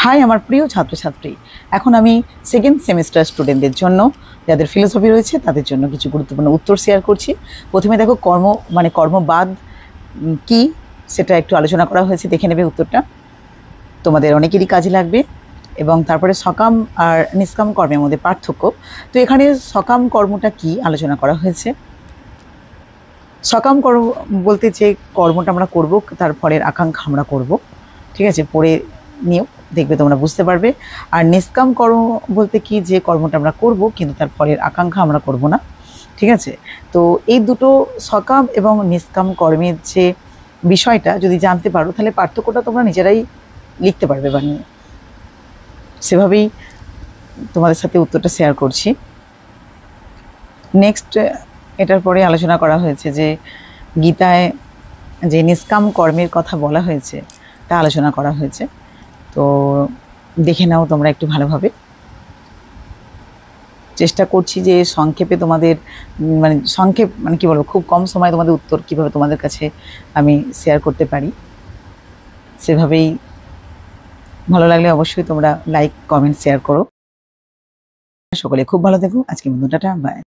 High আমার প্রিয় ছাত্রছাত্রী, এখন আমি সেকেন্ড সেমিস্টার স্টুডেন্টদের জন্য যাদের ফিলোসফি রয়েছে তাদের জন্য কিছু গুরুত্বপূর্ণ উত্তর শেয়ার করছি। প্রথমে দেখো কর্মবাদ কি সেটা একটু আলোচনা করা হয়েছে, দেখে নেবে উত্তরটা, তোমাদের অনেকেরই কাজে লাগবে। এবং তারপরে সকাম আর নিষ্কাম কর্মের মধ্যে পার্থক্য। তো এখানে সকাম কর্মটা কি আলোচনা করা হয়েছে। সকাম কর্ম বলতে যে কর্মটা আমরা করব তার ফলের আকাঙ্ক্ষা আমরা করব, ঠিক আছে, পড়ে নিও, দেখবে তোমরা বুঝতে পারবে। আর নিষ্কাম কর্ম বলতে কি, যে কর্মটা আমরা করব কিন্তু তার ফলের আকাঙ্ক্ষা আমরা করব না, ঠিক আছে। তো এই দুটো সকাম এবং নিষ্কাম কর্মের যে বিষয়টা যদি জানতে পারো তাহলে পার্থক্যটা তোমরা নিজেরাই লিখতে পারবে বানিয়ে। সেভাবেই তোমাদের সাথে উত্তরটা শেয়ার করছি। নেক্সট, এটার পরে আলোচনা করা হয়েছে যে গীতায় যে নিষ্কাম কর্মের কথা বলা হয়েছে তা আলোচনা করা হয়েছে। তো দেখে নাও তোমরা একটু ভালোভাবে। চেষ্টা করছি যে সংক্ষেপে তোমাদের মানে কি বলবো, খুব কম সময়ে তোমাদের উত্তর কীভাবে তোমাদের কাছে আমি শেয়ার করতে পারি, সেভাবেই। ভালো লাগলে অবশ্যই তোমরা লাইক কমেন্ট শেয়ার করো। সকলে খুব ভালো থেকো। আজকে বন্ধু, টাটা, বাই।